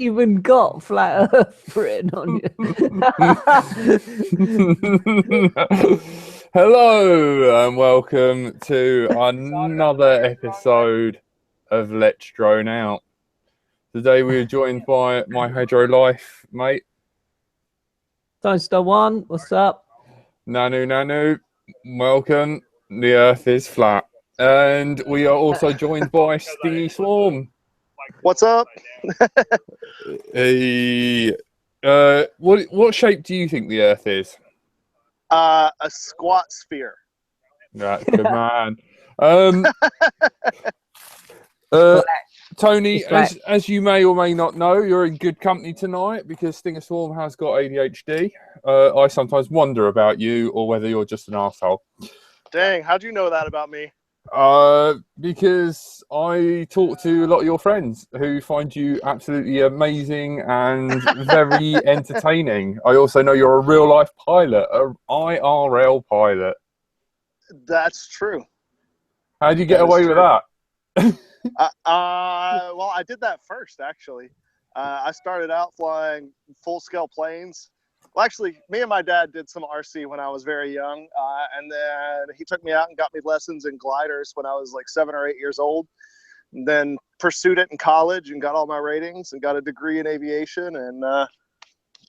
even got flat Earth written on you. Hello and welcome to another episode of Let's Drone Out. Today we are joined by my Hydro Life mate. Star One, what's up? Nanu, welcome. The Earth is flat. And we are also joined by Stingy Swarm. What's up? What shape do you think the Earth is? A squat sphere. Right, good man. Tony, as you may or may not know, you're in good company tonight because Stinger Swarm has got ADHD. I sometimes wonder about you or whether you're just an arsehole. Dang, how'd you know that about me? Because I talk to a lot of your friends who find you absolutely amazing and very entertaining. I also know you're a real life pilot, an IRL pilot. That's true. How'd you get away with that? Well, I did that first, actually. I started out flying full-scale planes. Well, actually, me and my dad did some RC when I was very young, and then he took me out and got me lessons in gliders when I was like 7 or 8 years old. And then pursued it in college and got all my ratings and got a degree in aviation and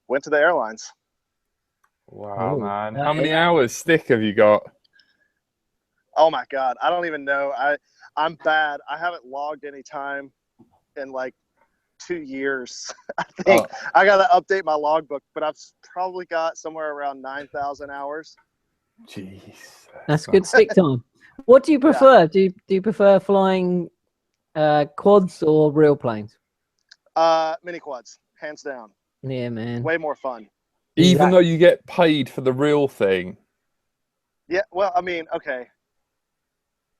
went to the airlines. Wow, man. How many hours stick have you got? Oh, my God. I don't even know. I'm bad. I haven't logged any time in like 2 years. I think I got to update my logbook, but I've probably got somewhere around 9,000 hours. Jeez. That's good stick time. What do you prefer? Yeah. Do you prefer flying quads or real planes? Mini quads, hands down. Yeah, man. Way more fun. Even though you get paid for the real thing. Yeah, well, I mean, okay.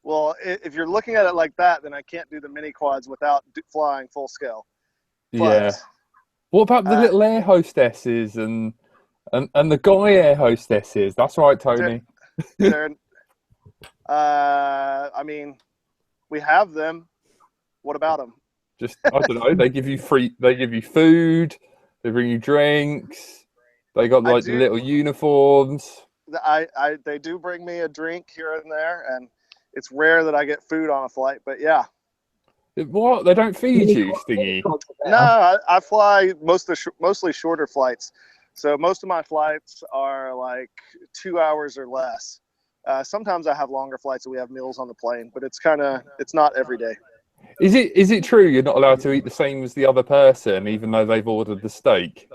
Well, if you're looking at it like that, then I can't do the mini quads without flying full scale. But, yeah. What about the little air hostesses and the guy air hostesses? That's right, Tony. I mean, we have them. What about them? Just, I don't know. They give you food. They bring you drinks. They got like the little uniforms. They do bring me a drink here and there, and it's rare that I get food on a flight. But yeah. What? They don't feed you, Stingy? No, I fly mostly shorter flights. So most of my flights are like 2 hours or less. Sometimes I have longer flights and we have meals on the plane, but it's not every day. Is it true you're not allowed to eat the same as the other person, even though they've ordered the steak?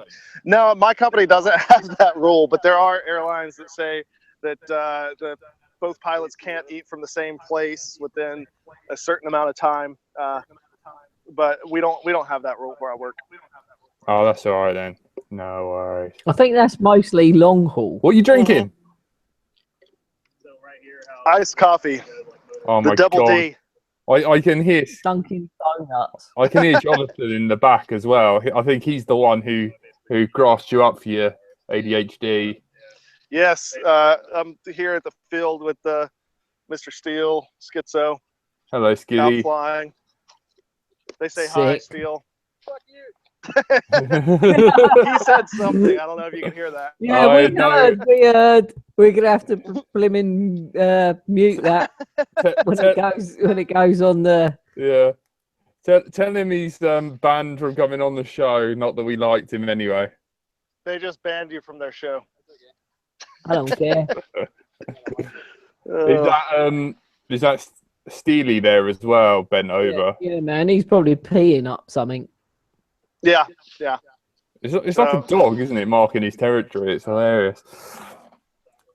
No, my company doesn't have that rule, but there are airlines that say that both pilots can't eat from the same place within a certain amount of time. But we don't have that rule where I work. Oh, that's all right then. No worries. I think that's mostly long haul. What are you drinking? So right here, iced coffee. Oh my God. The double D. I can hear Dunkin' Donuts. I can hear Jonathan in the back as well. I think he's the one who grasped you up for your ADHD. Yes, I'm here at the field with Mr. Steele, Schizo. Hello, Skizzy. Out flying. They say hi, Steele. Fuck you. He said something. I don't know if you can hear that. Yeah, we heard. We're gonna have to blimmin' mute that when it goes on the. Yeah. Tell him he's banned from coming on the show. Not that we liked him anyway. They just banned you from their show. I don't care. Is that Steely there as well, bent over? Yeah, man, he's probably peeing up something. Yeah. It's like a dog, isn't it, marking his territory? It's hilarious.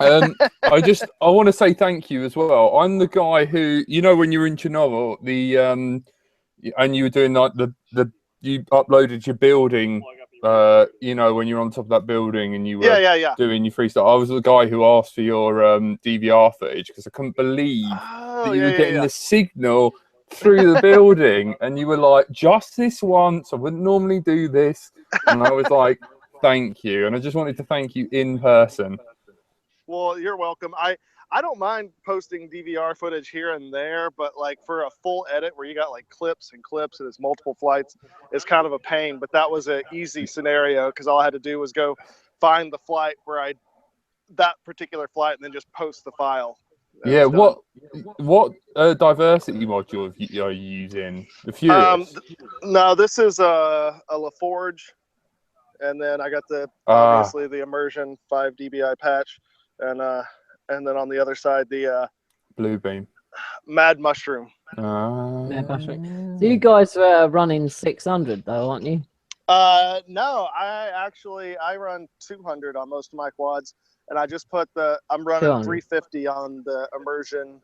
I want to say thank you as well. I'm the guy who, when you were in Chernobyl, and you were doing like you uploaded your building. When you're on top of that building and you were doing your freestyle, I was the guy who asked for your DVR footage because I couldn't believe that you were getting the signal through the building, and you were like, just this once, I wouldn't normally do this, and I was like, thank you, and I just wanted to thank you in person. Well, you're welcome. I don't mind posting DVR footage here and there, but like for a full edit where you got like clips and it's multiple flights, it's kind of a pain. But that was an easy scenario because all I had to do was go find the flight where that particular flight and then just post the file. Yeah, what diversity module are you using? The Furious? No, this is a LaForge, and then I got obviously the immersion 5 dBi patch, and then on the other side the Bluebeam. Mad Mushroom. Mad Mushroom. So you guys are running 600 though, aren't you? No, I run 200 on most of my quads. And I just I'm running 200. 350 on the immersion.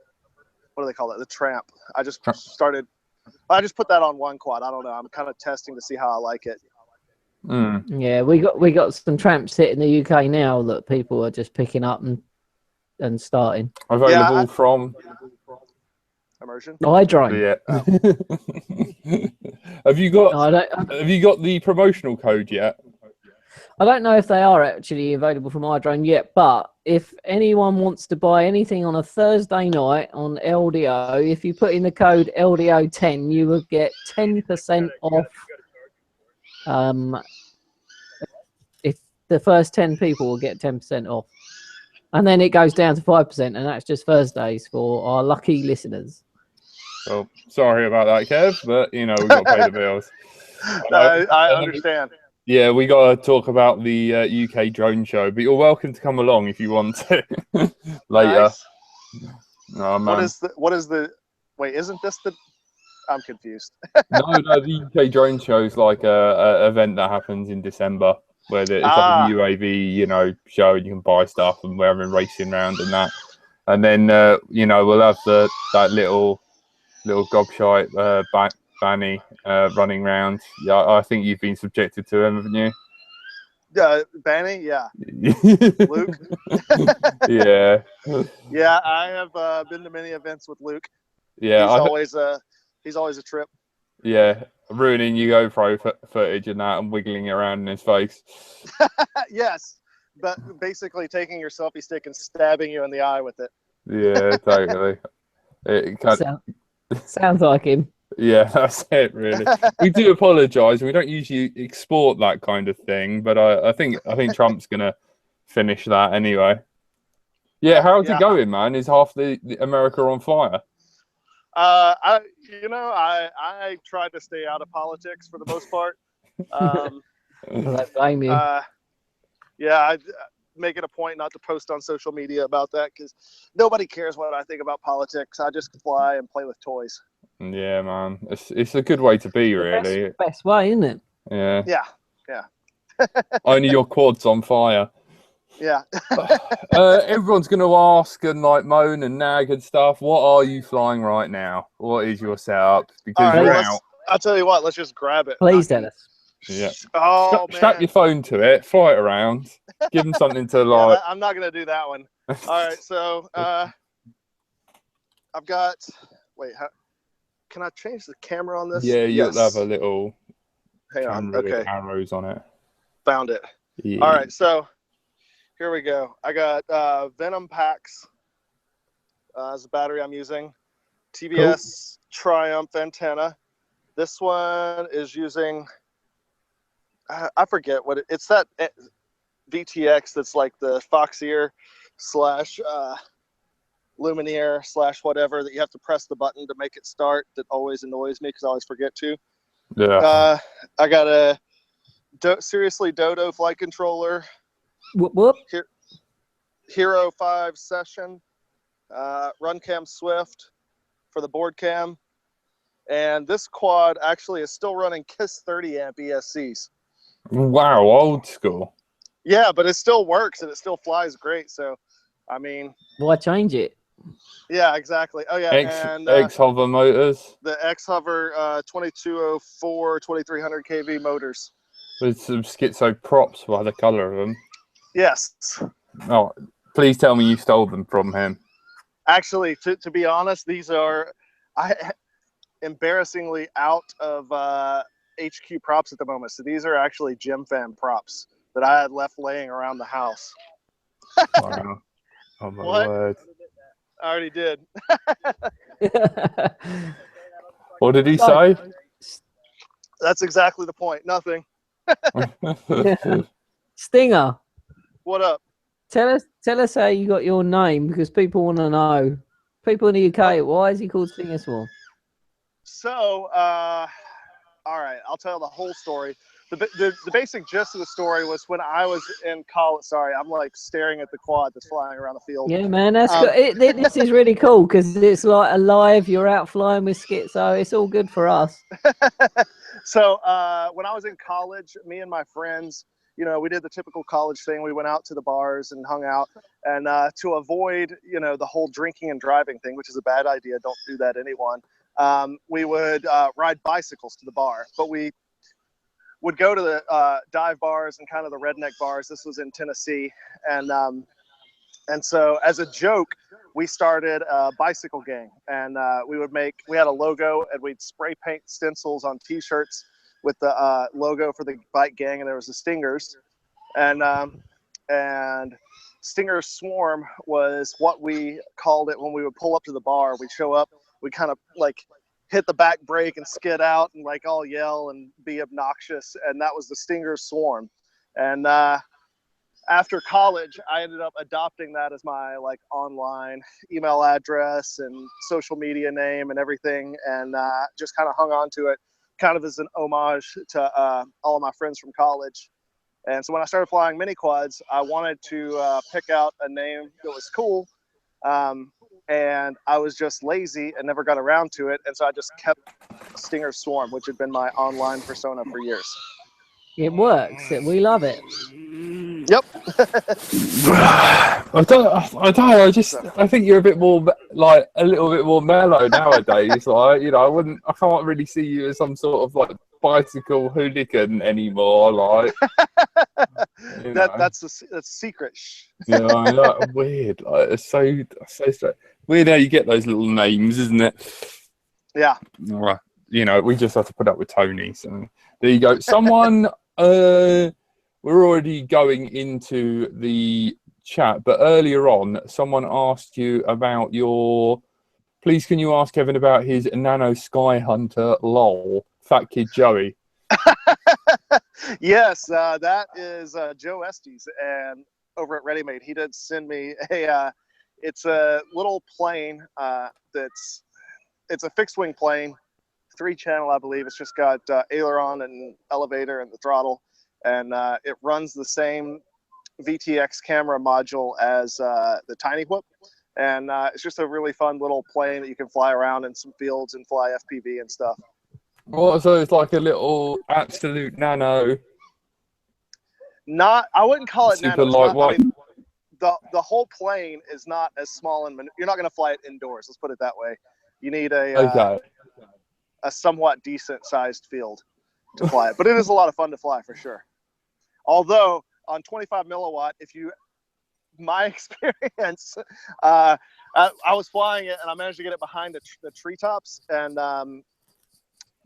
What do they call it? The Tramp. I just put that on one quad. I don't know. I'm kind of testing to see how I like it. Yeah, we got some tramps hit in the UK now that people are just picking up and starting. Available from immersion. iDrone. Yeah. Have you got the promotional code yet? I don't know if they are actually available from iDrone yet, but if anyone wants to buy anything on a Thursday night on LDO, if you put in the code LDO10, you will get 10% off. If the first 10 people will get 10% off. And then it goes down to 5%, and that's just Thursdays for our lucky listeners. Well, sorry about that, Kev, but we've got to pay the bills. I understand. Yeah, we got to talk about the UK drone show, but you're welcome to come along if you want to later. Nice. Oh, man. What is the? Wait, isn't this the? I'm confused. No, the UK drone show is like a event that happens in December where it's like a UAV, show, and you can buy stuff and we're having racing around and that. And then we'll have that little gobshite Banny running around. Yeah, I think you've been subjected to him, haven't you? Banny, yeah. Luke. Yeah. Yeah, I have been to many events with Luke. Yeah, he's always a trip. Yeah, ruining your GoPro footage and that, and wiggling around in his face. Yes, but basically taking your selfie stick and stabbing you in the eye with it. Yeah, totally. Sounds like him. Yeah, that's it, really. We do apologise. We don't usually export that kind of thing, but I think Trump's going to finish that anyway. Yeah, how's it going, man? Is half the America on fire? I try to stay out of politics for the most part. I don't blame you. I make it a point not to post on social media about that because nobody cares what I think about politics. I just fly and play with toys. Yeah, man, it's a good way to be, really. Best way, isn't it? Yeah. Yeah. Only your quad's on fire. Yeah. Everyone's going to ask and moan and nag and stuff. What are you flying right now? What is your setup? Because right, I'll tell you what. Let's just grab it. Please, Dennis. Yeah. Oh, strap your phone to it. Fly it around. Give them something to like. I'm not going to do that one. All right. So I've got. Wait. Can I change the camera on this? Yeah, you'll have a little. Hang on. Okay. With arrows on it. Found it. Yeah. All right. So. Here we go. I got Venom packs as the battery I'm using. TBS Triumph antenna. This one is using, I forget what it's that VTX that's like the Foxier / Lumineer / whatever that you have to press the button to make it start. That always annoys me because I always forget to. Yeah. I got a Seriously Dodo flight controller. Whoop. Hero 5 Session, RunCam Swift for the board cam, and this quad actually is still running KISS 30 amp ESCs. Wow, old school. Yeah, but it still works and it still flies great. So, I mean, why change it? Yeah, exactly. Oh yeah, and X-Hover motors. The X-Hover 2204 2300 kV motors. With some schizo props by the color of them. Yes. Oh, please tell me you stole them from him. Actually, to be honest, these are embarrassingly out of HQ props at the moment. So these are actually Gym Fam props that I had left laying around the house. Wow. Oh my word. I already did. What did he say? That's exactly the point. Nothing. Stinger, What up? tell us how you got your name, because people want to know. People in the UK, why is he called Stinger Swarm? So, all right, I'll tell the whole story. The basic gist of the story was when I was in college. Sorry, I'm like staring at the quad that's flying around the field. Yeah, man, that's good. This is really cool because it's like alive. You're out flying with Schizo. It's all good for us. So when I was in college, me and my friends, you know, we did the typical college thing. We went out to the bars and hung out. And to avoid, you know, the whole drinking and driving thing, which is a bad idea. Don't do that, anyone. We would ride bicycles to the bar. But we would go to the dive bars and kind of the redneck bars. This was in Tennessee. And so as a joke, we started a bicycle gang. And we had a logo, and we'd spray paint stencils on T-shirts with the logo for the bike gang, and there was the Stingers. And Stinger Swarm was what we called it when we would pull up to the bar. We'd show up, we'd kind of like hit the back brake and skid out and like all yell and be obnoxious. And that was the Stinger Swarm. And after college, I ended up adopting that as my like online email address and social media name and everything, and just kind of hung on to it kind of as an homage to all of my friends from college. And so when I started flying mini quads, I wanted to pick out a name that was cool. And I was just lazy and never got around to it. And so I just kept Stinger Swarm, which had been my online persona for years. It works. We love it. Yep. I don't. I think you're a bit more like a little bit more mellow nowadays. Like, you know, I can't really see you as some sort of like bicycle hooligan anymore. Like, that's secret. Yeah, I know. Weird. Like, it's so strange. Weird how you get those little names, isn't it? Yeah. All right. You know, we just have to put up with Tony. So there you go. Someone. We're already going into the chat, but earlier on, someone asked you about please can you ask Kevin about his Nano Sky Hunter, lol, Fat Kid Joey? Yes, that is Joe Estes, and over at Ready Made, he did send me it's a little plane it's a fixed wing plane, 3-channel, I believe. It's just got aileron and elevator and the throttle. And it runs the same VTX camera module as the Tiny Whoop. And it's just a really fun little plane that you can fly around in some fields and fly FPV and stuff. Well, so it's like a little absolute nano. I wouldn't call it super nano. lightweight. I mean, the whole plane is not as small, and you're not going to fly it indoors. Let's put it that way. You need a somewhat decent sized field to fly it. But it is a lot of fun to fly for sure. Although on 25 milliwatt, my experience, I was flying it and I managed to get it behind the treetops and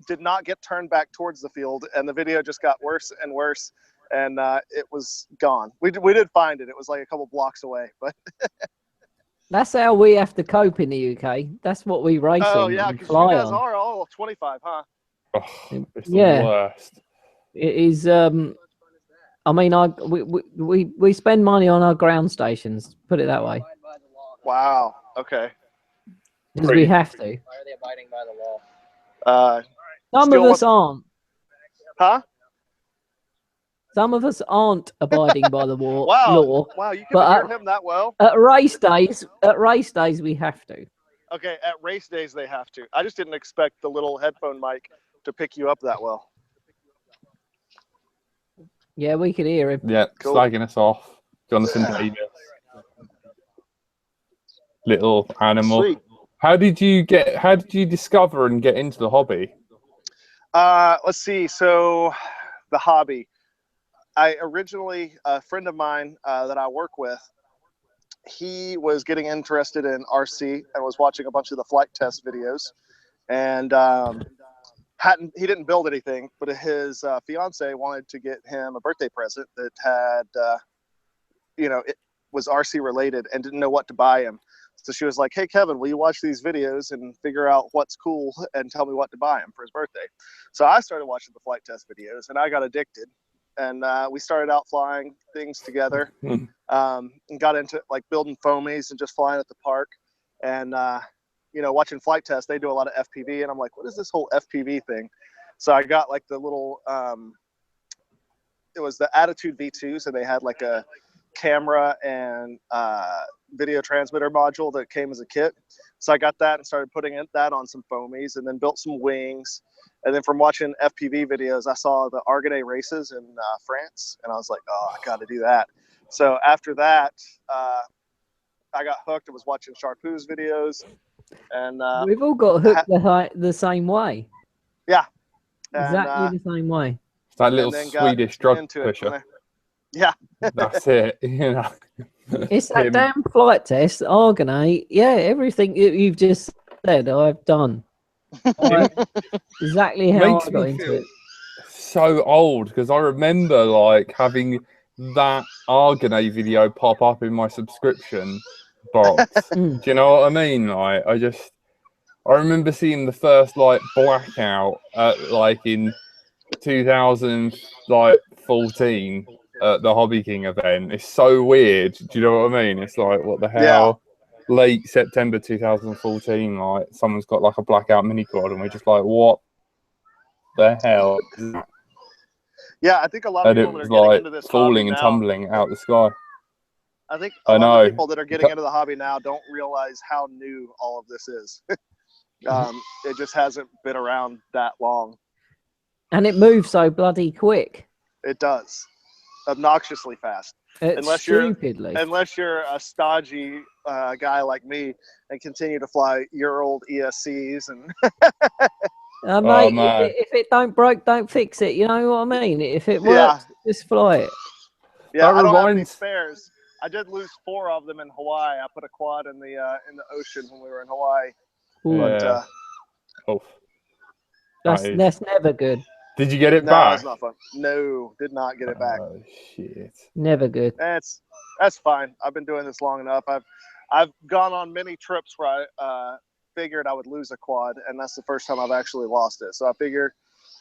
did not get turned back towards the field. And the video just got worse and worse, and it was gone. We did find it. It was like a couple blocks away, but that's how we have to cope in the UK. That's what we race on. Oh yeah, because you guys are all 25, huh? Oh, it's the worst. It is. I mean, we spend money on our ground stations. Put it that way. Wow. Okay. Because we have to. Why are they abiding by the law? Some of us aren't. Huh? Some of us aren't abiding by the law. Wow, you can hear him that well. At race days, we have to. Okay, at race days they have to. I just didn't expect the little headphone mic to pick you up that well. Yeah, we could hear him. Yeah, cool. Slagging us off. Jonathan Davis. Little animal. Sweet. How did you discover and get into the hobby? Let's see. So the hobby. I originally, a friend of mine that I work with, he was getting interested in RC and was watching a bunch of the flight test videos, and he didn't build anything, but his fiance wanted to get him a birthday present that had, it was RC related and didn't know what to buy him. So she was like, hey, Kevin, will you watch these videos and figure out what's cool and tell me what to buy him for his birthday? So I started watching the flight test videos, and I got addicted. And we started out flying things together, and got into like building foamies and just flying at the park. And, you know, watching flight tests, they do a lot of FPV. And I'm like, what is this whole FPV thing? So I got like the little, it was the Attitude V2. So they had like a camera and video transmitter module that came as a kit. So I got that and started putting that on some foamies, and then built some wings. And then from watching FPV videos, I saw the Argonne races in France, and I was like, oh, I got to do that. So after that, I got hooked. I was watching Sharpoo's videos, and we've all got hooked the same way. Yeah, exactly the same way. It's that little Swedish drug pusher. Yeah, that's it. You know, it's that damn flight test, Argonne. Yeah, everything you've just said, I've done. Exactly how I got into it. So old, because I remember like having that Argonne video pop up in my subscription box. Do you know what I mean? Like, I remember seeing the first like blackout like in 2014 at the Hobby King event. It's so weird. Do you know what I mean? It's like, what the hell? Yeah. Late September 2014, like someone's got like a blackout mini quad, and we're just like, what the hell is that? Yeah, I think a lot of people that are getting into this falling and tumbling out the sky. I think a lot of people that are getting into the hobby now don't realize how new all of this is. It just hasn't been around that long. And it moves so bloody quick. It does. Obnoxiously fast. Unless you're a stodgy guy like me and continue to fly your old ESCs and mate, if it don't break, don't fix it. You know what I mean? If it works, just fly it. Yeah, I don't have any spares. I did lose 4 of them in Hawaii. I put a quad in the ocean when we were in Hawaii. Yeah. That's never good. Did you get it back? No, it's not fun. No, did not get it back. Oh shit. Never good. That's fine. I've been doing this long enough. I've gone on many trips where I figured I would lose a quad, and that's the first time I've actually lost it. So I figure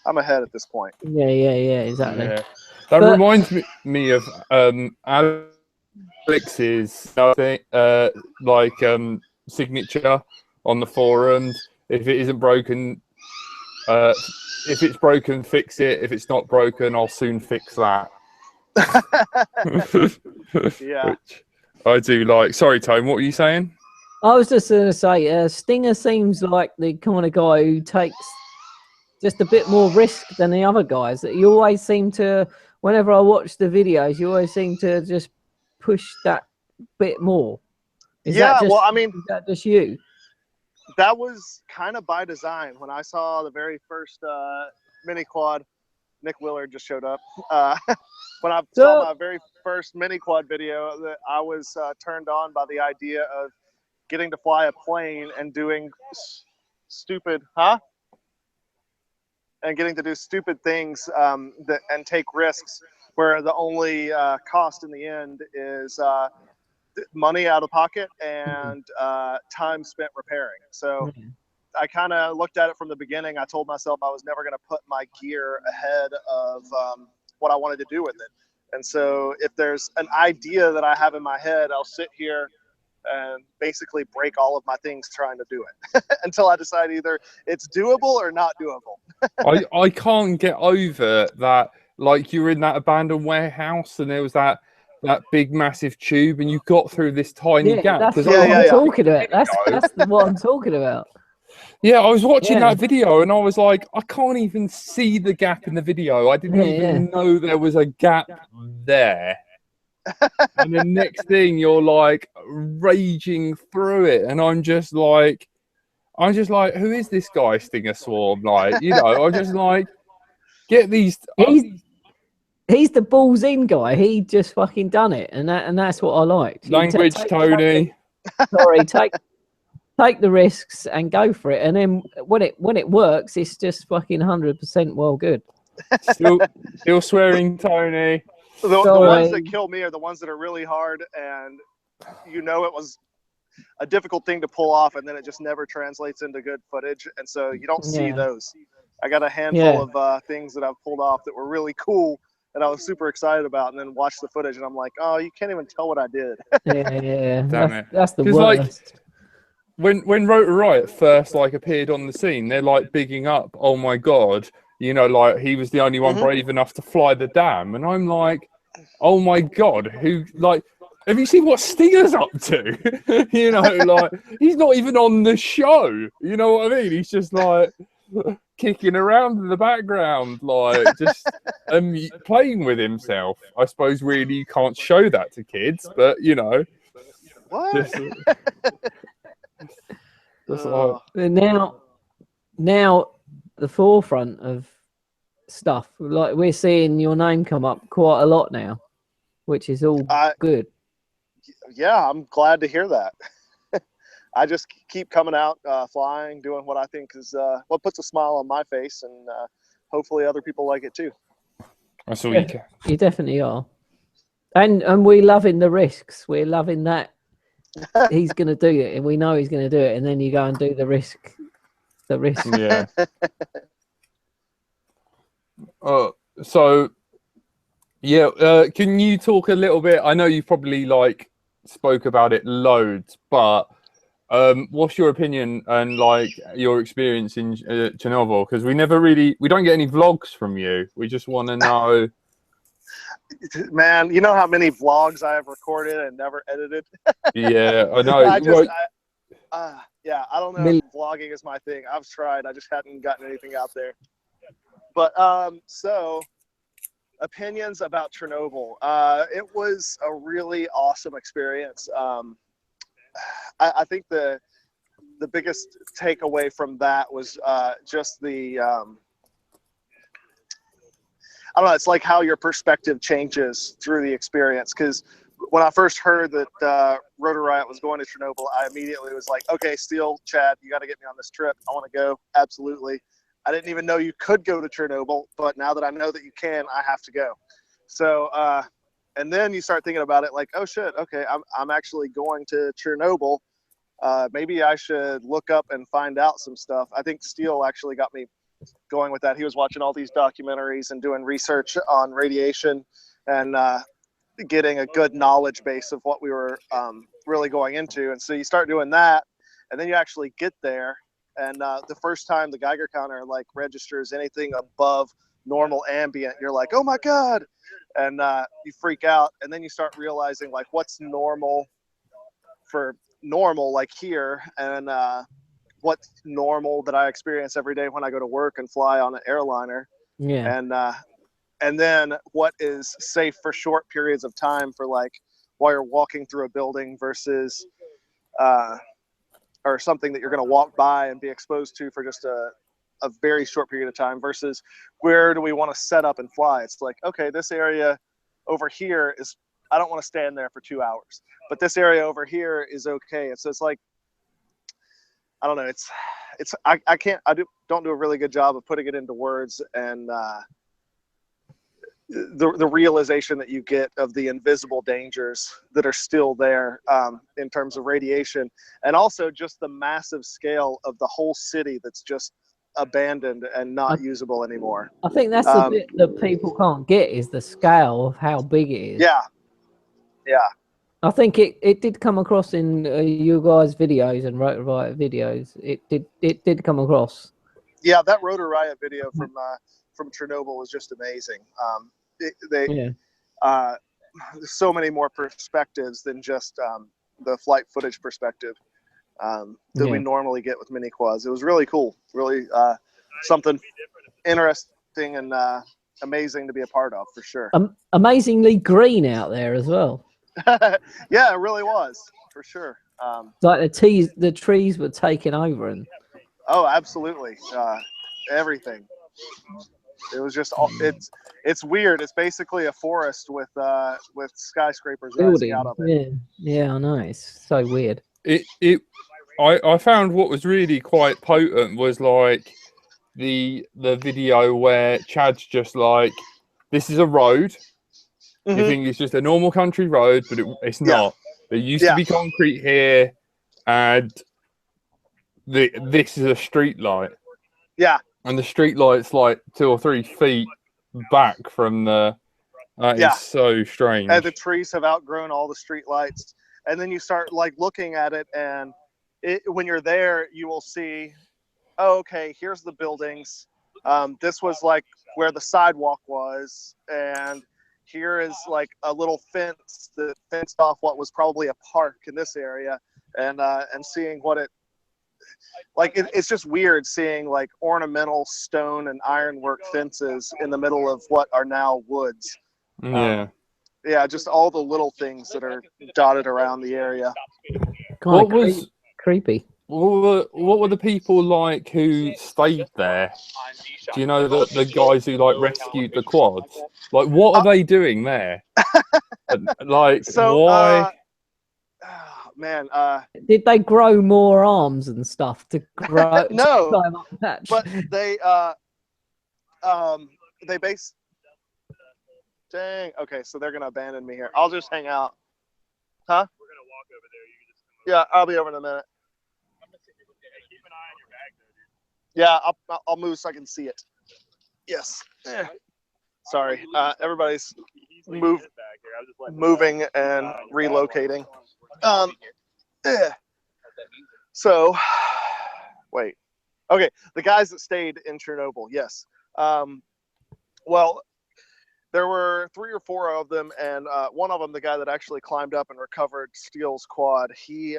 I'm ahead at this point. Yeah, exactly. Yeah. That reminds me of Alex's signature on the forums. If it isn't broken, if it's broken, fix it. If it's not broken, I'll soon fix that. Yeah. Which I do like. Sorry, Tone, what were you saying? I was just going to say, Stinger seems like the kind of guy who takes just a bit more risk than the other guys. That you always seem to, whenever I watch the videos, you always seem to just push that bit more. Is that just you? That was kind of by design. When I saw the very first mini quad, Nick Willard just showed up. When I saw my very first mini quad video, that I was turned on by the idea of getting to fly a plane and doing and getting to do stupid things and take risks, where the only cost in the end is money out of pocket and time spent repairing. So I kind of looked at it from the beginning. I told myself I was never going to put my gear ahead of what I wanted to do with it. And so if there's an idea that I have in my head, I'll sit here and basically break all of my things trying to do it until I decide either it's doable or not doable. I can't get over that. Like, you were in that abandoned warehouse and there was that big massive tube and you got through this tiny gap. That's what I'm talking about. That's what I'm talking about. Yeah, I was watching that video and I was like, I can't even see the gap in the video. I didn't even know there was a gap there. And the next thing, you're like raging through it, and I'm just like, who is this guy, Stinger Swarm? Like, you know, I'm just like, get these. He's the balls in guy. He just fucking done it, and that's what I liked. Language, Tony. Sorry, take the risks and go for it, and then when it works, it's just fucking 100% well good. Still swearing, Tony. The ones that kill me are the ones that are really hard, and you know it was a difficult thing to pull off, and then it just never translates into good footage, and so you don't see those. I got a handful of things that I've pulled off that were really cool that I was super excited about, and then watched the footage, and I'm like, oh, you can't even tell what I did. That's the worst. Like, when Rotor Riot first like appeared on the scene, they're like bigging up, oh my god, you know, like he was the only one brave enough to fly the dam, and I'm like, oh my god, who, like, have you seen what Stinger's up to? You know, like, he's not even on the show. You know what I mean? He's just like kicking around in the background, like just playing with himself. I suppose really you can't show that to kids, but you know. What? Just like, now the forefront of stuff, like we're seeing your name come up quite a lot now, which is all good. Yeah, I'm glad to hear that. I just keep coming out, flying, doing what I think is what puts a smile on my face, and hopefully other people like it too. That's all you can. You definitely are, and we're loving the risks. We're loving that he's going to do it, and we know he's going to do it, and then you go and do the risk. Yeah. So yeah, can you talk a little bit? I know you probably like spoke about it loads, but what's your opinion and like your experience in Chernobyl? Because we don't get any vlogs from you. We just want to know. Man, you know how many vlogs I have recorded and never edited? Yeah, I know. I don't know if vlogging is my thing. I've tried. I just hadn't gotten anything out there. But so opinions about Chernobyl. It was a really awesome experience. I think the biggest takeaway from that was just the I don't know, it's like how your perspective changes through the experience. Because when I first heard that Rotor Riot was going to Chernobyl, I immediately was like, okay, Steele, Chad, you got to get me on this trip. I want to go. Absolutely. I didn't even know you could go to Chernobyl, but now that I know that you can, I have to go. So, and then you start thinking about it like, oh shit, okay, I'm actually going to Chernobyl. Maybe I should look up and find out some stuff. I think Steele actually got me going with that. He was watching all these documentaries and doing research on radiation and getting a good knowledge base of what we were really going into. And so you start doing that, and then you actually get there. And the first time the Geiger counter like registers anything above normal ambient, you're like, oh my God. And you freak out. And then you start realizing like what's normal for normal, like here, and what's normal that I experience every day when I go to work and fly on an airliner. Yeah. And then what is safe for short periods of time for like while you're walking through a building versus or something that you're going to walk by and be exposed to for just a very short period of time versus where do we want to set up and fly? It's like, okay, this area over here is, I don't want to stand there for 2 hours, but this area over here is okay. And so it's like, I don't know. I don't do a really good job of putting it into words, and the realization that you get of the invisible dangers that are still there in terms of radiation, and also just the massive scale of the whole city that's just abandoned and not usable anymore. I think that's the bit that people can't get is the scale of how big it is. Yeah. I think it did come across in you guys' videos and Rotor Riot videos. It did come across. Yeah, that Rotor Riot video from Chernobyl was just amazing. There's so many more perspectives than just the flight footage perspective that we normally get with mini quads. It was really cool, really something interesting and amazing to be a part of, for sure. Amazingly green out there as well. Yeah, it really was, for sure. Like the trees were taken over, and oh, absolutely, everything. It was just it's weird. It's basically a forest with skyscrapers rising out of it. Yeah, I know. It's so weird. I found what was really quite potent was like the video where Chad's just like, this is a road. You think it's just a normal country road, but it's not. There used to be concrete here. and this is a street light. Yeah. And the street light's like 2 or 3 feet back from the. That is so strange. And the trees have outgrown all the street lights. And then you start like looking at it, and when you're there, you will see, oh, okay, here's the buildings. This was like where the sidewalk was, and here is like a little fence that fenced off what was probably a park in this area, and seeing what it like. It's just weird seeing like ornamental stone and ironwork fences in the middle of what are now woods. Yeah, just all the little things that are dotted around the area. What was creepy? What were the people like who stayed there? Do you know the guys who like rescued the quads? Like, what are they doing there? Like, so, why? Man, did they grow more arms and stuff to grow? No, to climb up the patch? but they base. Dang. Okay, so they're gonna abandon me here. I'll just hang out. Huh? We're gonna walk over there. You can just come over. Yeah, I'll be over in a minute. I'm gonna sit here with you. Hey, keep an eye on your bag, though, dude. Yeah, I'll move so I can see it. Yes. Sorry, everybody's moving and relocating. So, wait. Okay, the guys that stayed in Chernobyl. Yes. Well, there were 3 or 4 of them, and one of them, the guy that actually climbed up and recovered Steele's quad, he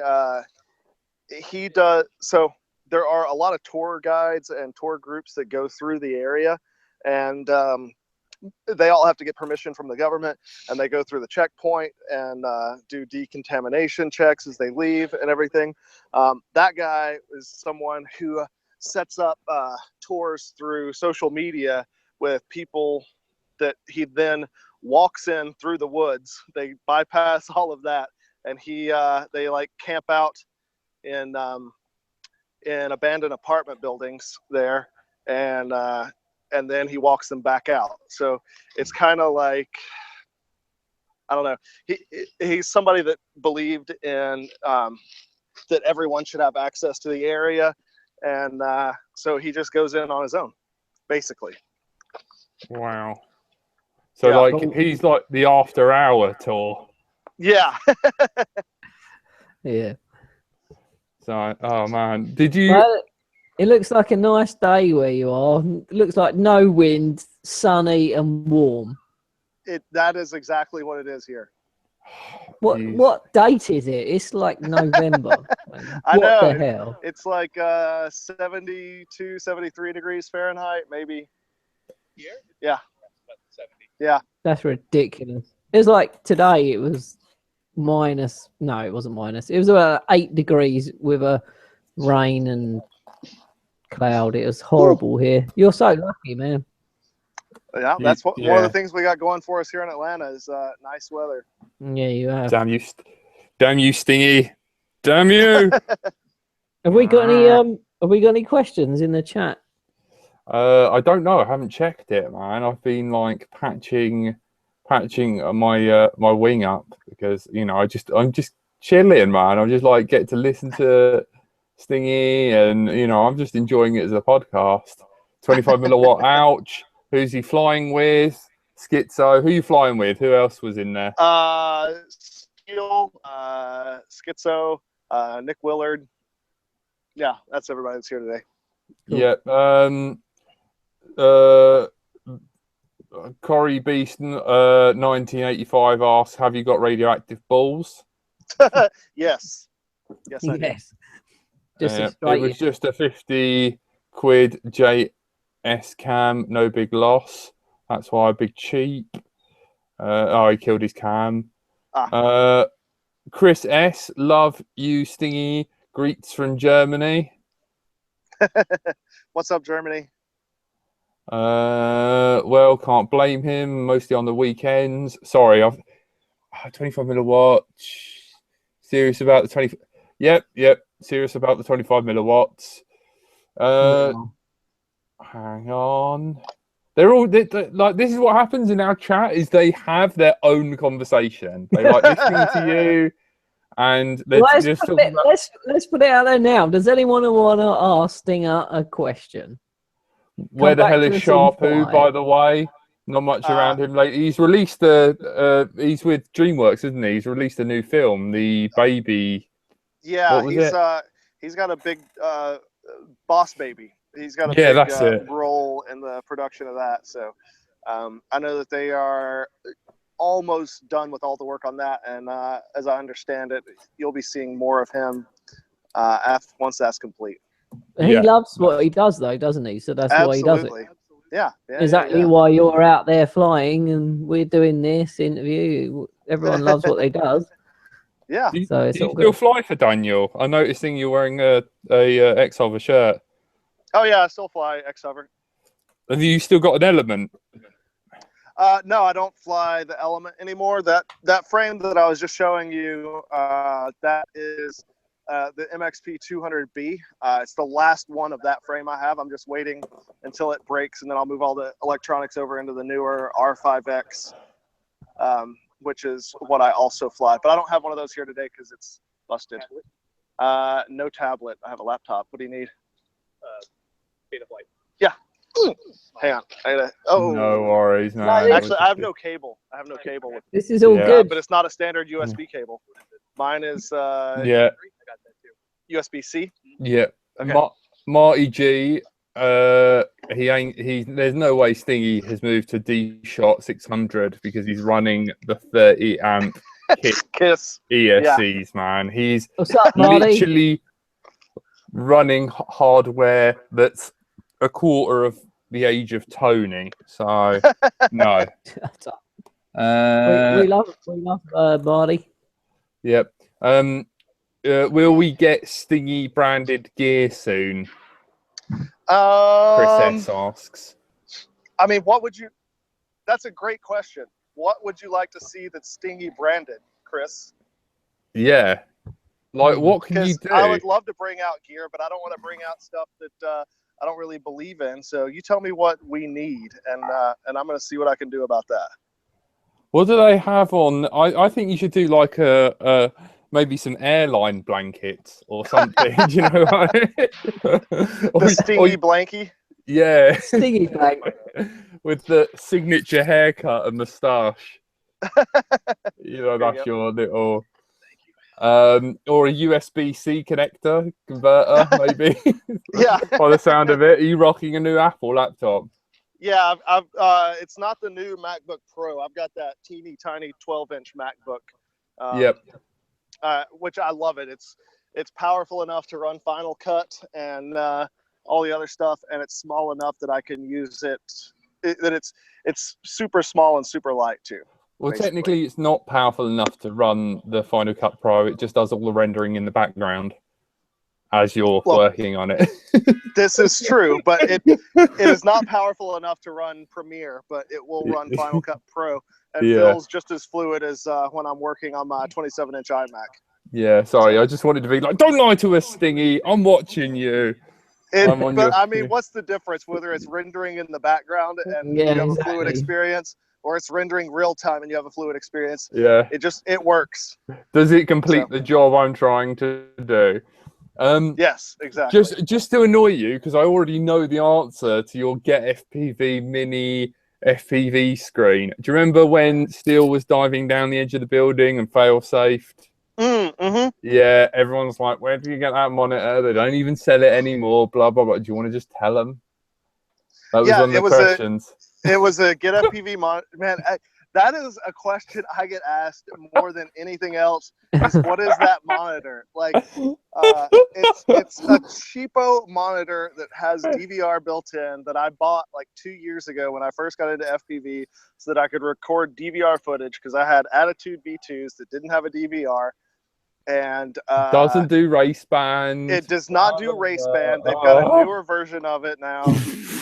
does. So there are a lot of tour guides and tour groups that go through the area, and they all have to get permission from the government, and they go through the checkpoint and do decontamination checks as they leave and everything. That guy is someone who sets up tours through social media with people that he then walks in through the woods. They bypass all of that, and they like camp out in abandoned apartment buildings there, and then he walks them back out. So it's kind of like, I don't know. He's somebody that believed in that everyone should have access to the area, and so he just goes in on his own, basically. Wow. So like he's like the after hour tour. Yeah. Yeah. So oh man, did you? Well, it looks like a nice day where you are. It looks like no wind, sunny and warm. That is exactly what it is here. What date is it? It's like November. I know. What the hell? It's like 72, 73 degrees Fahrenheit, maybe. Here? Yeah. 70. Yeah. That's ridiculous. It was like today it was minus. No, it wasn't minus. It was about 8 degrees with a rain and cloud. It was horrible here. You're so lucky, man. Yeah, that's one of the things we got going for us here in Atlanta is nice weather. Yeah, you have. Damn you, Stingy! Damn you! Have we got any questions in the chat? I don't know. I haven't checked it, man. I've been like patching my my wing up because I'm just chilling, man. I'm just like get to listen to Stingy, and I'm just enjoying it as a podcast. 25 milliwatt. Ouch. Who's he flying with? Schizo. Who are you flying with? Who else was in there? Steele, Schizo, Nick Willard. Yeah, that's everybody that's here today. Cool. Yeah. Corey Beeston, 1985 asks, "Have you got radioactive balls?" Yes. Yes, I do. It was just a 50 quid JS cam, no big loss. That's why a big cheap. He killed his cam. Chris S, love you, Stingy. Greets from Germany. What's up, Germany? Well, can't blame him. Mostly on the weekends. Sorry, I've 25 milliwatt. Serious about the 20. Yep. Serious about the 25 milliwatts. Hang on. They're all like, this is what happens in our chat is they have their own conversation. They like listening to you, and they're Well, just talking about let's put it out there now. Does anyone want to ask Stinger a question? where the back hell to is us in Sharpoo, 5. by the way. Not much around him lately. He's released he's with DreamWorks, isn't he? He's released a new film, The Baby. Yeah, What was it? He's got a big Boss Baby. He's got a Yeah, big that's it. role in the production of that. So I know that they are almost done with all the work on that, and as I understand it, you'll be seeing more of him once that's complete. He loves what he does, though, doesn't he? So that's why he does it. Yeah, exactly why you're out there flying and we're doing this interview. Everyone loves what they does. Yeah. Do you, so it's do you all still good. fly for Daniel? I'm noticing you're wearing a X-Hover shirt. Oh yeah, I still fly X-Hover. Have you still got an Element? No, I don't fly the Element anymore. That frame that I was just showing you, that is the MXP 200B. It's the last one of that frame I have. I'm just waiting until it breaks, and then I'll move all the electronics over into the newer R5X, which is what I also fly. But I don't have one of those here today because it's busted. No tablet. I have a laptop. What do you need? Data flight. Yeah. Hang on. No worries. No, actually, I have no cable. This is all good. But it's not a standard USB cable. Mine is USB-C. Yeah. Okay. Marty G. There's no way Stingy has moved to D-Shot 600 because he's running the 30 amp Kiss ESCs, man. He's What's up, Marty? literally running hardware that's a quarter of the age of Tony. So no. we love Marty. Yep. Will we get Stingy branded gear soon? Chris S asks. I mean, that's a great question. What would you like to see that's Stingy branded, Chris? Yeah. Like, what can you do? I would love to bring out gear, but I don't want to bring out stuff that I don't really believe in. So you tell me what we need, and I'm going to see what I can do about that. What do they have on? I think you should do like maybe some airline blankets or something. You know, the Stingy blankie. Yeah, Stingy blanket with the signature haircut and moustache. You know, that's your little. Or a USB-C connector converter, maybe. Yeah. By the sound of it, are you rocking a new Apple laptop? Yeah, it's not the new MacBook Pro. I've got that teeny tiny 12-inch MacBook. Yep. Which I love it. It's powerful enough to run Final Cut and all the other stuff, and it's small enough that I can use it. That it's super small and super light too. Well, basically. Technically, it's not powerful enough to run the Final Cut Pro. It just does all the rendering in the background as you're working on it. This is true, but it is not powerful enough to run Premiere, but it will run Final Cut Pro and feels just as fluid as when I'm working on my 27-inch iMac. Yeah, sorry. I just wanted to be like, don't lie to us, Stingy. I'm watching you. I mean, what's the difference whether it's rendering in the background and you have a fluid experience, or it's rendering real time and you have a fluid experience? Yeah. It works. Does it complete the job I'm trying to do? Yes, exactly. Just to annoy you, because I already know the answer to your Get FPV Mini FPV screen. Do you remember when Steele was diving down the edge of the building and fail-safed? Mm-hmm. Yeah, everyone's like, where do you get that monitor? They don't even sell it anymore, blah, blah, blah. Do you want to just tell them? That was one of the questions. It was a Get FPV monitor. Man, that is a question I get asked more than anything else. Is what is that monitor? Like, it's a cheapo monitor that has DVR built in that I bought like 2 years ago when I first got into FPV, so that I could record DVR footage because I had Attitude V2s that didn't have a DVR. And doesn't do race band. It does not do race band. They've got a newer version of it now,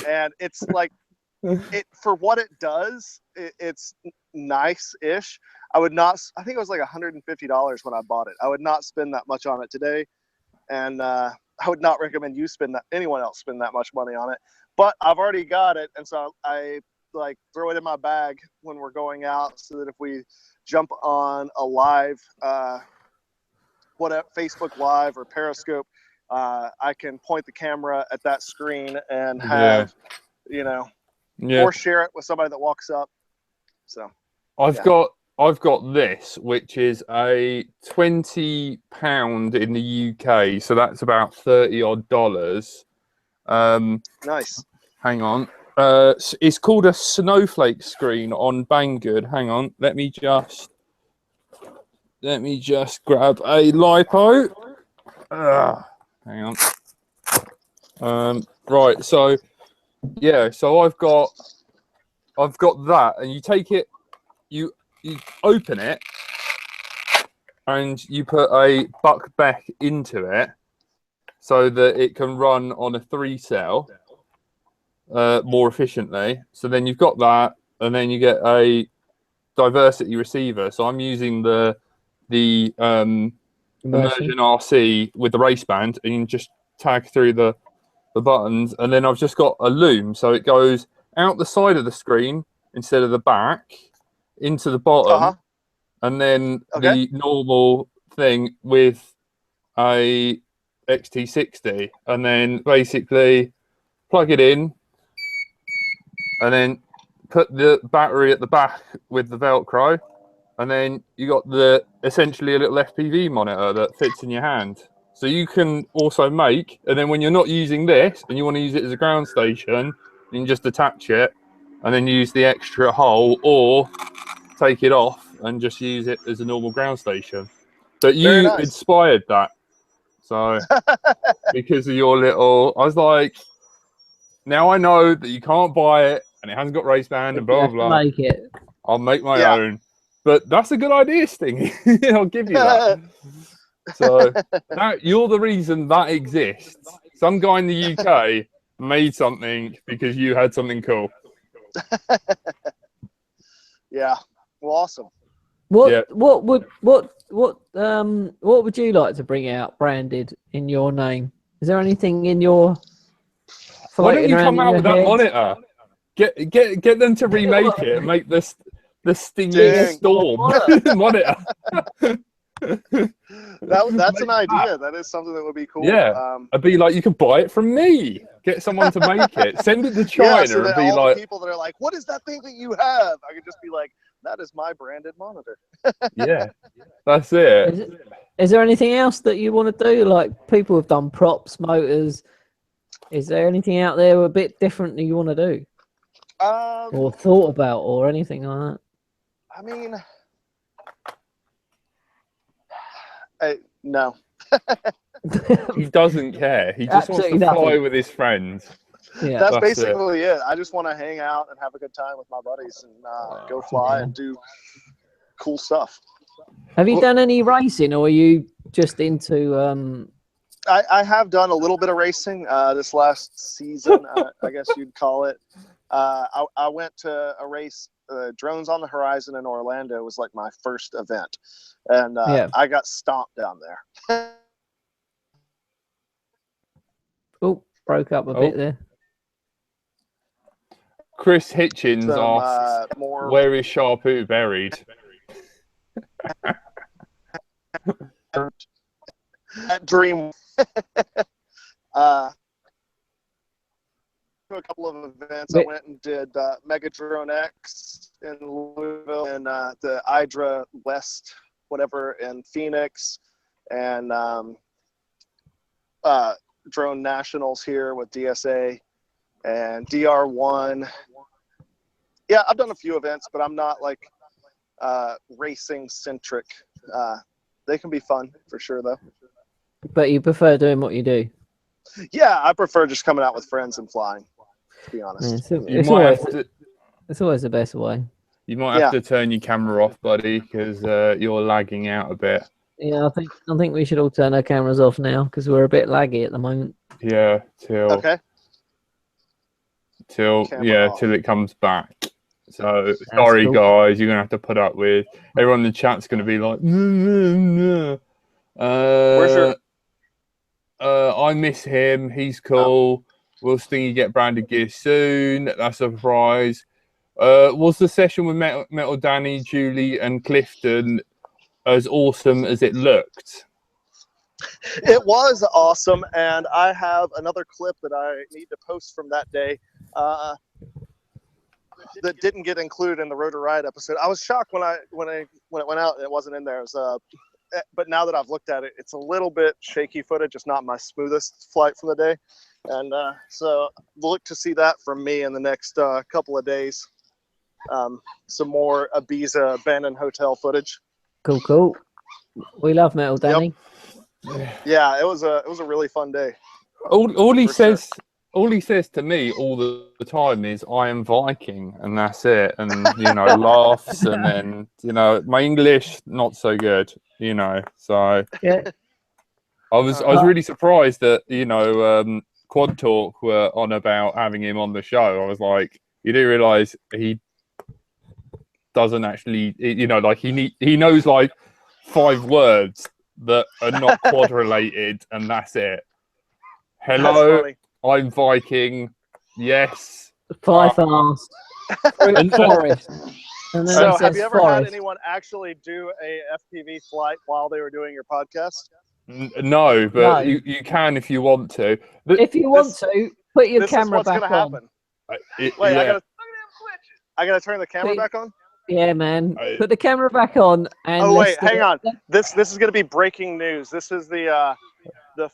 and it's like for what it does, it's nice-ish. I think it was like $150 when I bought it. I would not spend that much on it today, and I would not recommend anyone else spend that much money on it. But I've already got it, and so I like throw it in my bag when we're going out, so that if we jump on a live whatever, Facebook Live or Periscope, I can point the camera at that screen and have, you know, or share it with somebody that walks up. So I've got this, which is a £20 in the UK, so that's about $30 odd. Nice. Hang on. It's called a snowflake screen on Banggood. Hang on, let me just grab a lipo. Hang on. Right, so yeah, so I've got that, and you take it, you open it, and you put a buck beck into it, so that it can run on a 3-cell more efficiently. So then you've got that, and then you get a diversity receiver. So I'm using the Immersion RC with the race band, and you can just tag through the buttons, and then I've just got a loom, so it goes out the side of the screen instead of the back into the bottom, and then the normal thing with a XT60, and then basically plug it in, and then put the battery at the back with the Velcro, and then you got essentially a little FPV monitor that fits in your hand. So you can also make, and then when you're not using this and you want to use it as a ground station, you can just attach it and then use the extra hole, or take it off and just use it as a normal ground station. But you inspired that. So because of your little, I was like, now I know that you can't buy it and it hasn't got race band and blah, blah, blah. Make it. I'll make my own. But that's a good idea, Stingy. I'll give you that. So you're the reason that exists. Some guy in the UK made something because you had something cool. Yeah. Well, awesome. What would you like to bring out branded in your name? Is there anything in your? Why don't you come out with that monitor? Get them to remake it and make this the Stingy Storm monitor. That's an idea. That is something that would be cool. Yeah, I'd be like, you could buy it from me. Get someone to make it. Send it to China so and be all like, the people that are like, what is that thing that you have? I could just be like, that is my branded monitor. yeah, that's it. Is there anything else that you want to do? Like, people have done props, motors. Is there anything out there a bit different that you want to do? Or thought about, or anything like that? I mean, no. He doesn't care. He just wants to fly with his friends. Yeah, that's basically it. I just want to hang out and have a good time with my buddies and go fly and do cool stuff. Have you done any racing, or are you just into? I have done a little bit of racing this last season, I guess you'd call it. I went to a race, Drones on the Horizon in Orlando. It was like my first event, and I got stomped down there. Oh, broke up a bit there. Chris Hitchens asks, where is Sharpoo buried? At Dream. A couple of events. I went and did Mega Drone X in Louisville, and the Hydra West, whatever, in Phoenix, and Drone Nationals here with DSA and DR1. Yeah, I've done a few events, but I'm not like racing centric. They can be fun for sure, though. But you prefer doing what you do? Yeah, I prefer just coming out with friends and flying, to be honest. It's always the best way. You might have to turn your camera off, buddy, because you're lagging out a bit. Yeah, I think we should all turn our cameras off now because we're a bit laggy at the moment. Yeah, till it comes back. So sorry, guys, you're gonna have to put up with. Everyone in the chat's gonna be like, no. Where's your? I miss him. He's cool. Will Stingy get branded gear soon? That's a surprise. Was the session with Metal Danny, Julie, and Clifton as awesome as it looked? It was awesome, and I have another clip that I need to post from that day that didn't get included in the Road to Ride episode. I was shocked when it went out and it wasn't in there. It was, but now that I've looked at it, it's a little bit shaky footage. It's not my smoothest flight from the day, and so look to see that from me in the next couple of days. Some more Ibiza abandoned hotel footage. Cool. We love metal, Danny. Yep. Yeah, it was a really fun day. All he says to me all the time is "I am Viking," and that's it. And laughs, and then my English not so good. So Yeah. I was really surprised that Quad Talk were on about having him on the show. I was like, you do realise he doesn't actually, he knows like 5 words that are not quad related, and that's it. Hello, I'm Viking. Yes. Fly fast. And forest. And then so, have you ever forest. had anyone actually do a FPV flight while they were doing your podcast? No, but you can if you want to. If you want to, put your camera back on. This is what's going to happen. Wait, yeah. I gotta turn the camera back on? Yeah, man. Put the camera back on. And hang on. This is going to be breaking news. This is the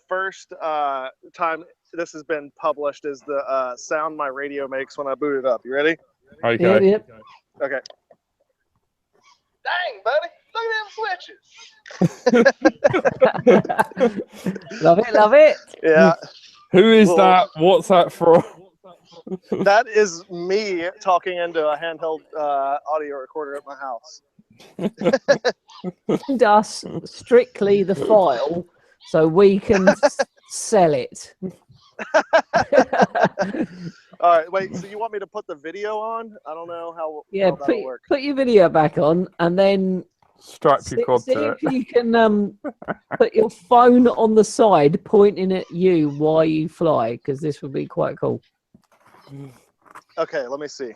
first time this has been published is the sound my radio makes when I boot it up. You ready? Okay. Yep. Okay. Dang, buddy. Look at them switches. Love it. Yeah. Who is that? What's that from? That is me talking into a handheld audio recorder at my house. Send us strictly the file so we can sell it. All right, wait. So you want me to put the video on? I don't know how. Yeah, how that'll work. Put your video back on, and then strap your quad see to if you can put your phone on the side, pointing at you while you fly, because this would be quite cool. Okay, let me see.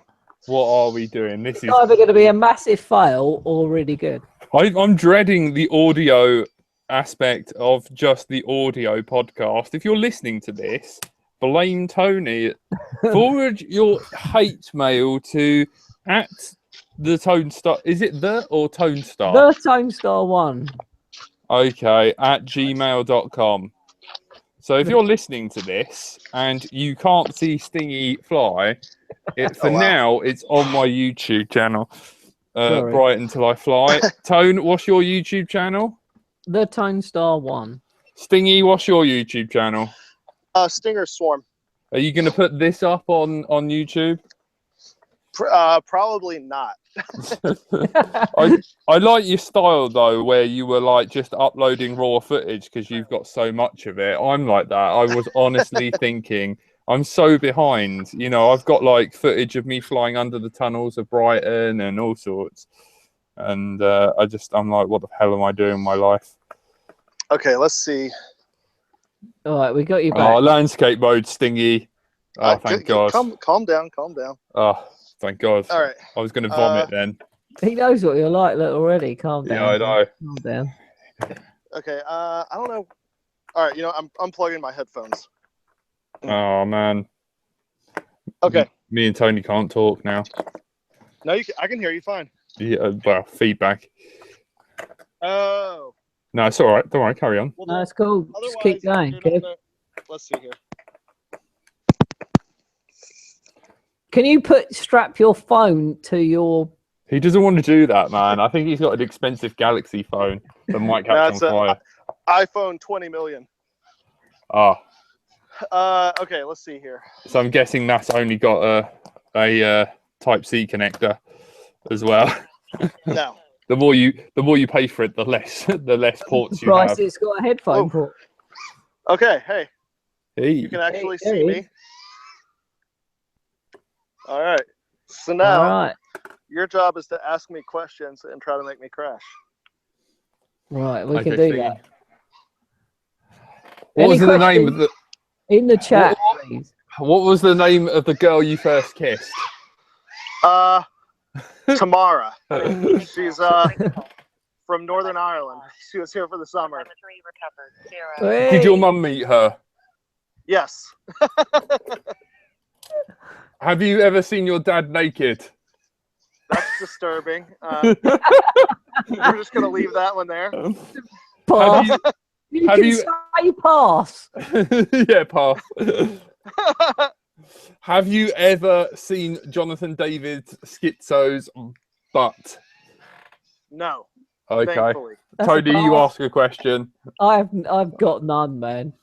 What are we doing? This is either going to be a massive fail or really good. I'm dreading the audio aspect of just the audio podcast. If you're listening to this, blame Tony. Forward your hate mail to @the Tone Star. Is it the or Tone Star? The Tone Star 1. Okay, @gmail.com. So if you're listening to this and you can't see Stingy fly, now it's on my YouTube channel. Bright Until I Fly. Tone, what's your YouTube channel? The Tone Star 1. Stingy, what's your YouTube channel? Stinger Swarm. Are you going to put this up on YouTube? Probably not. I like your style though, where you were like just uploading raw footage because you've got so much of it. I'm like that. I was honestly thinking I'm so behind. I've got like footage of me flying under the tunnels of Brighton and all sorts, and I'm like, what the hell am I doing in my life? Okay, let's see. All right, we got you back. Oh, landscape mode, Stingy. Oh, thank God. Calm down. Oh, thank God. All right. I was going to vomit then. He knows what you're like already. Calm down. Yeah, I know. Calm down. Okay, I don't know. All right, I'm unplugging my headphones. Oh, man. Okay. Me and Tony can't talk now. No, I can hear you fine. Yeah, well, feedback. Oh. No, it's all right. Don't worry, carry on. Well, no, it's cool. Just keep going. Let's see here. Can you strap your phone to your... He doesn't want to do that, man. I think he's got an expensive Galaxy phone that might catch on fire. iPhone 20 million. Ah. Okay, let's see here. So I'm guessing that's only got a Type-C connector as well. No. The more you pay for it, the less ports you have. It's got a headphone port. Okay, hey. You Hey. can actually see me. All right. So now your job is to ask me questions and try to make me crash. Right, we can do that. What was the name of the... In the chat, please. What was the name of the girl you first kissed? Tamara. from Northern Ireland. She was here for the summer. Did your mum meet her? Yes. Have you ever seen your dad naked? That's disturbing. We're just going to leave that one there. Pass. Have You have can you- say pass. Yeah, pass. Have you ever seen Jonathan David's schizo's butt? No. Okay. Thankfully. That's a Tony, you pass. ask a question. I've got none, man.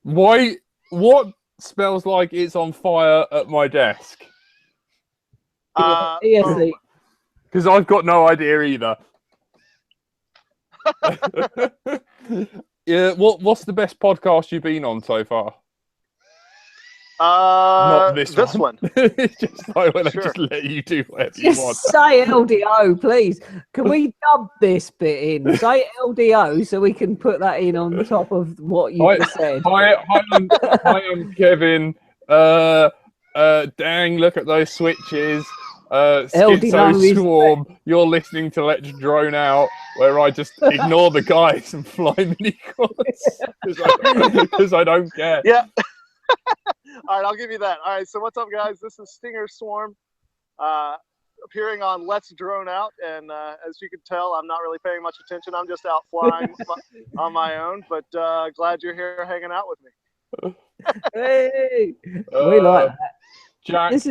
Why? What smells like it's on fire at my desk? ESC. Because I've got no idea either. Yeah. What's the best podcast you've been on so far? Not this one. It's just like when Sure. I just let you do whatever you want. Just say LDO, please. Can we dub this bit in? Say LDO so we can put that in on top of what you just said. Hi, I'm Kevin. Dang, look at those switches. Schizo Swarm. You're listening to Let's Drone Out, where I just ignore the guys and fly mini quads because I don't care. Yeah. All right, I'll give you that. All right, so what's up, guys? This is Stinger Swarm, appearing on Let's Drone Out, and as you can tell, I'm not really paying much attention. I'm just out flying on my own, but glad you're here hanging out with me. Hey, we like that. Jack, This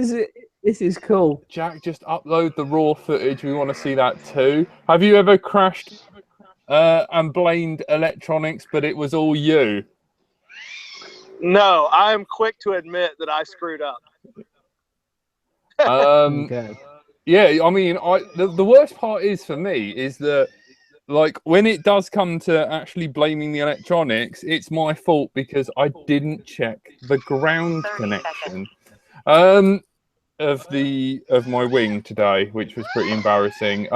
is cool. Jack, just upload the raw footage. We want to see that too. Have you ever crashed and blamed electronics, but it was all you? No, I'm quick to admit that I screwed up. Okay. Yeah, I mean, the worst part is for me is that, like, when it does come to actually blaming the electronics, it's my fault because I didn't check the ground connection of my wing today, which was pretty embarrassing.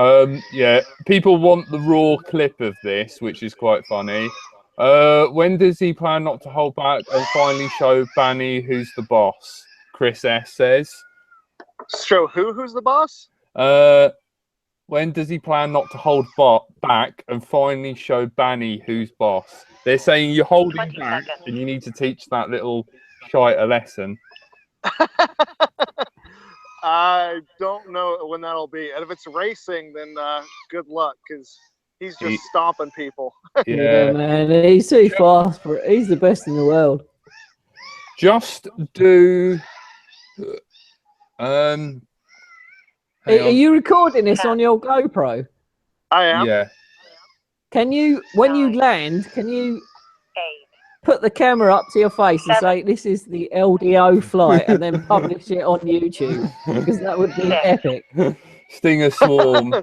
Yeah, people want the raw clip of this, which is quite funny. When does he plan not to hold back and finally show Banny who's the boss? Chris S says. So who's the boss? When does he plan not to hold back and finally show Banny who's boss? They're saying you're holding back and you need to teach that little shite a lesson. I don't know when that'll be. And if it's racing, then good luck, because he's just stomping people. Yeah, man, he's too fast for it. He's the best in the world. Just do. Are you recording this on your GoPro? I am. Yeah. Can you, when you land, can you put the camera up to your face and say, this is the LDO flight, and then publish it on YouTube? Because that would be epic. Stinger Swarm.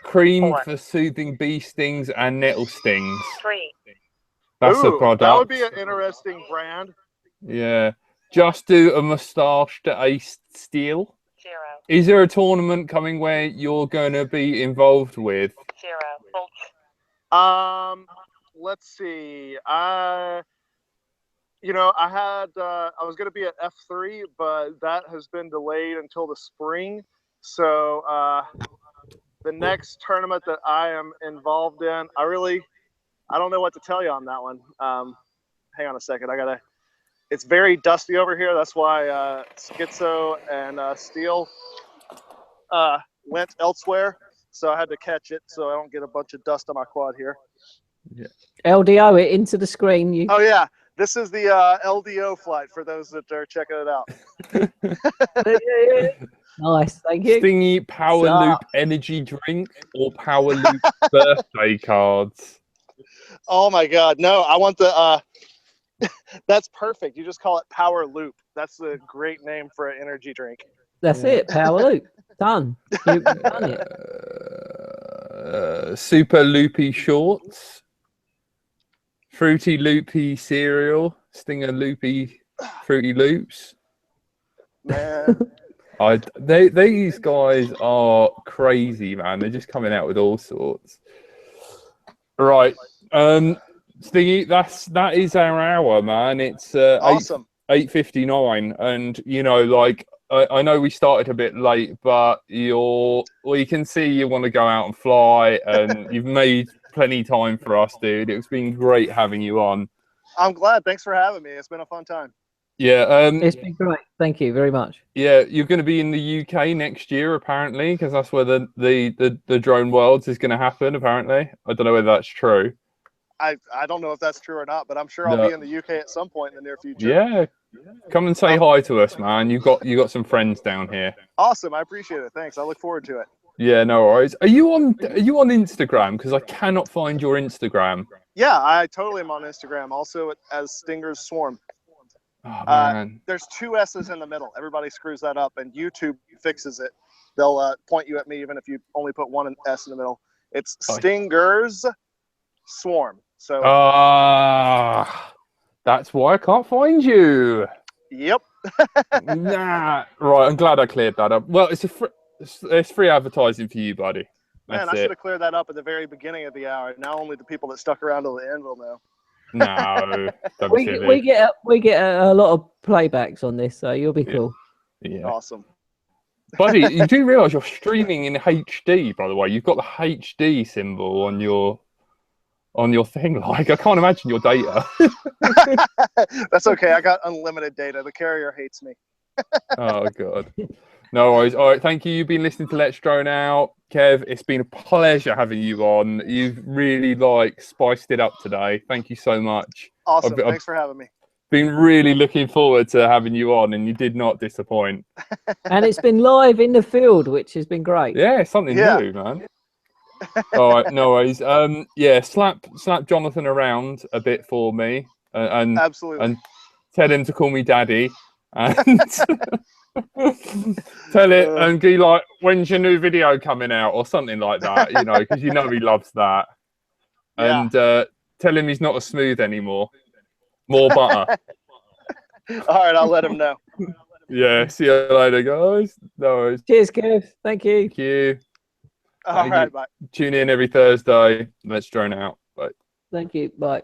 Cream for soothing bee stings and nettle stings. That's a product. That would be an interesting brand. Yeah. Just do a moustache to Ace Steel. Is there a tournament coming where you're going to be involved with? Let's see. I was going to be at F3, but that has been delayed until the spring. So the next tournament that I am involved in, I don't know what to tell you on that one. Hang on a second. It's very dusty over here. That's why Schizo and Steel went elsewhere. So I had to catch it so I don't get a bunch of dust on my quad here. Yeah. LDO it into the screen. Oh, yeah. This is the LDO flight for those that are checking it out. Nice, thank you. Stingy Power Loop energy drink or Power Loop birthday cards? Oh, my God. No, I want the... that's perfect. You just call it Power Loop. That's a great name for an energy drink. That's it. Power Loop. Done. You've done it. Super Loopy Shorts. Fruity Loopy cereal. Stinger Loopy Fruity Loops. Man. These guys are crazy, man. They're just coming out with all sorts. Right. Stingy, that is our hour, man. It's awesome. 8:59, and I know we started a bit late, but you can see you want to go out and fly, and you've made plenty time for us, dude. It's been great having you on. I'm glad. Thanks for having me. It's been a fun time. Yeah, It's been great. Thank you very much. yeah, you're going to be in the UK next year, apparently, because that's where the Drone Worlds is going to happen. Apparently, I don't know whether that's true. I don't know if that's true or not, but I'm sure No. I'll be in the UK at some point in the near future. Yeah, come and say hi to us, man. You got some friends down here. Awesome. I appreciate it. Thanks. I look forward to it. Yeah, no worries. Are you on Instagram? Because I cannot find your Instagram. Yeah, I totally am on Instagram. Also as Stinger's Swarm. Oh man. There's 2 S's in the middle. Everybody screws that up, and YouTube fixes it. They'll point you at me even if you only put 1 S in the middle. It's Stinger's Swarm. So. That's why I can't find you. Yep. Nah. Right. I'm glad I cleared that up. Well, it's free advertising for you, buddy. That's Man, I should have cleared that up at the very beginning of the hour. Now only the people that stuck around till the end will know. No, don't be silly. we get a lot of playbacks on this, so you'll be cool. Yeah. Awesome. Buddy, you do realise you're streaming in HD, by the way. You've got the HD symbol on your thing. Like, I can't imagine your data. That's okay. I got unlimited data. The carrier hates me. Oh god. No worries. All right, thank you. You've been listening to Let's Drone Out. Kev, it's been a pleasure having you on. You've really spiced it up today. Thank you so much. Awesome. Thanks for having me. Been really looking forward to having you on, and you did not disappoint. And it's been live in the field, which has been great. Yeah, something new, man. All right, no worries. Yeah, slap Jonathan around a bit for me, and absolutely, and tell him to call me daddy, and tell it and be like, when's your new video coming out or something like that, you know, because you know he loves that. Yeah. And tell him he's not as smooth anymore. More butter. All right, I'll let him know. Yeah, see you later, guys. No worries. Cheers, Kev. Thank you. Thank you. All right, bye. Tune in every Thursday. Let's Drone Out. Bye. Thank you. Bye.